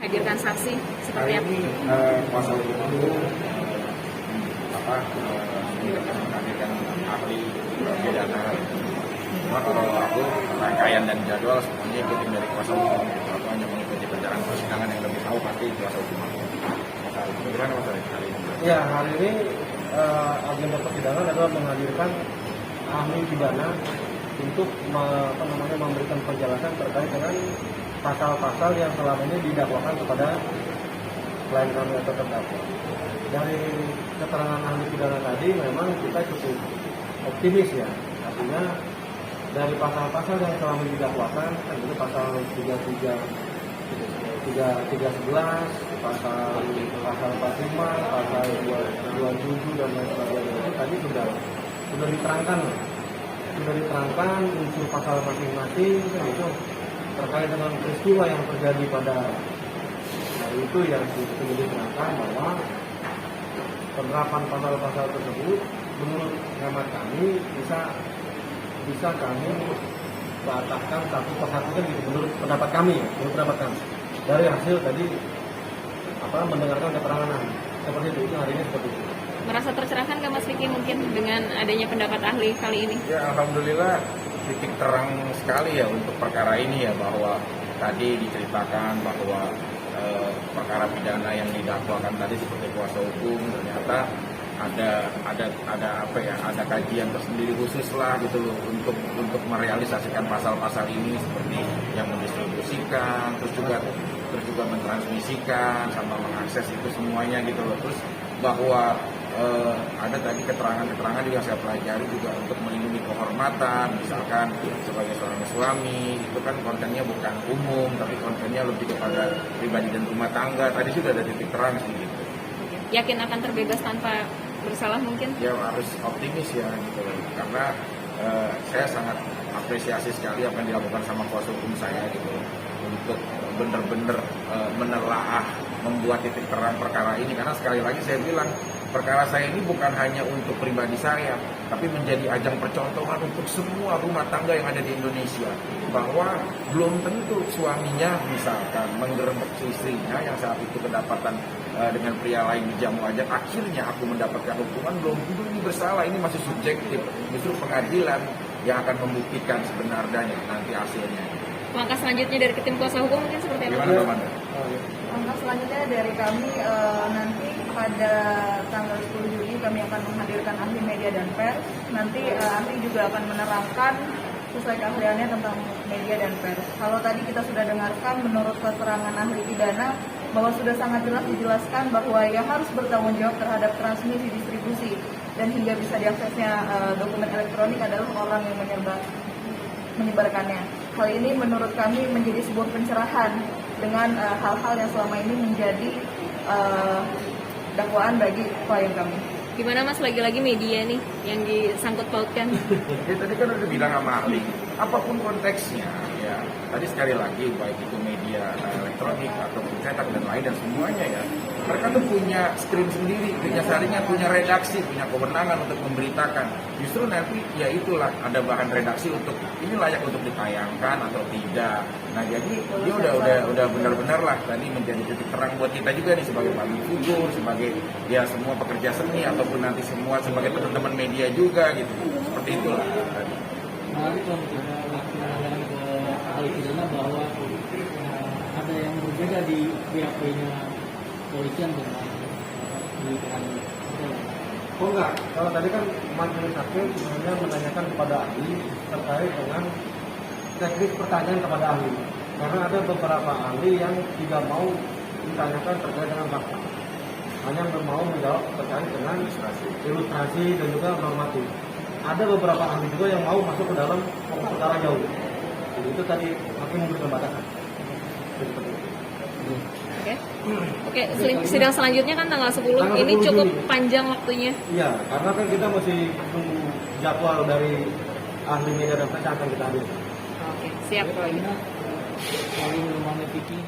menghadirkan saksi seperti apa? Hari ini kuasa hukum aku tidak akan menghadirkan ahli pidana. Cuma kalau aku rangkaian dan jadwal semuanya ikutin dari kuasa hukum. Aku hanya mengikuti perjalanan persidangan yang lebih tahu pasti kuasa hukum aku. Gimana Mas Ari hari ini? Ya, hari ini agenda persidangan adalah menghadirkan ahli pidana untuk memberikan penjelasan terkait dengan pasal-pasal yang selama ini didakwakan kepada klien kami atau terdakwa. Dari keterangan ahli pidana tadi memang kita cukup optimis ya, artinya dari pasal-pasal yang selama ini didakwakan, tentu pasal 311, pasal 45, pasal 27 dan lain sebagainya itu tadi sudah diterangkan unsur pasal masing-masing itu terkait dengan peristiwa yang terjadi pada hari itu yang sudah diterangkan bahwa penerapan pasal-pasal tersebut menurut hemat kami bisa kami batalkan satu persatu kan gitu, menurut pendapat kami dari hasil tadi mendengarkan keterangan seperti itu hari ini seperti itu. Merasa tercerahkan nggak Mas Vicky mungkin dengan adanya pendapat ahli kali ini? Ya alhamdulillah titik terang sekali ya untuk perkara ini ya, bahwa tadi diceritakan bahwa perkara pidana yang didakwakan tadi seperti kuasa hukum ternyata ada kajian tersendiri khusus lah gitu loh untuk merealisasikan pasal-pasal ini, seperti yang mendistribusikan, terus juga mentransmisikan sama mengakses itu semuanya gitu loh. Terus bahwa ada tadi keterangan juga saya pelajari juga untuk melindungi kehormatan, misalkan sebagai seorang suami itu kan kontennya bukan umum tapi kontennya lebih kepada pribadi dan rumah tangga. Tadi sudah ada titik terang sih gitu. Yakin akan terbebas tanpa bersalah mungkin? Ya harus optimis ya gitu loh, karena saya sangat apresiasi sekali apa yang dilakukan sama kuasa hukum saya gitu loh, untuk benar-benar menelaah, membuat titik terang perkara ini. Karena sekali lagi saya bilang, perkara saya ini bukan hanya untuk pribadi saya, tapi menjadi ajang percontohan untuk semua rumah tangga yang ada di Indonesia, bahwa belum tentu suaminya misalkan menggerebek istrinya yang saat itu kedapatan dengan pria lain di jamu aja, akhirnya aku mendapatkan hukuman, belum tentu ini bersalah. Ini masih subjektif, justru pengadilan yang akan membuktikan sebenarnya nanti hasilnya. Langkah selanjutnya dari tim kuasa hukum mungkin seperti apa? Gimana Bang? Langkah selanjutnya dari kami nanti pada tanggal 10 Juli kami akan menghadirkan ahli media dan pers. Nanti ahli juga akan menerangkan sesuai keahliannya tentang media dan pers. Kalau tadi kita sudah dengarkan menurut keterangan ahli pidana bahwa sudah sangat jelas dijelaskan bahwa yang harus bertanggung jawab terhadap transmisi, distribusi, dan hingga bisa diaksesnya dokumen elektronik adalah orang yang menyebarkannya. Hal ini menurut kami menjadi sebuah pencerahan dengan hal-hal yang selama ini menjadi dakwaan bagi klien kami. Gimana Mas, lagi-lagi media nih yang disangkut pautkan? Ya, tadi kan udah bilang sama ahli, apapun konteksnya ya. Tadi sekali lagi baik itu media elektronik atau cetak dan lain dan semuanya ya. Mereka tuh punya screen sendiri, punya seharinya, punya redaksi, punya kewenangan untuk memberitakan. Justru nanti ya itulah ada bahan redaksi untuk ini layak untuk ditayangkan atau tidak. Nah jadi dia udah benar-benar lah tadi menjadi titik terang buat kita juga nih sebagai public figure, sebagai ya semua pekerja seni ataupun nanti semua sebagai teman-teman media juga gitu. Seperti itulah tadi. Menarik kalau kita lakukan ke ahli pidana bahwa ada yang berbeda di BAP-nya polisian dengan di Oh enggak, kalau tadi kan majelis hakim sebenarnya menanyakan kepada ahli terkait dengan teknik pertanyaan kepada ahli, karena ada beberapa ahli yang tidak mau ditanyakan terkait dengan fakta, hanya mau menjawab terkait dengan ilustrasi dan juga normatif. Ada beberapa ahli juga yang mau masuk ke dalam perkara jauh. Jadi itu tadi hakim memberikan batasan. Oke, sidang selanjutnya kan tanggal 10. Ini cukup panjang waktunya. Iya, karena kan kita masih tunggu jadwal dari ahli media dan pers yang akan kita hadirkan. Oke, siap kalau gitu. Paling rumahnya Vicky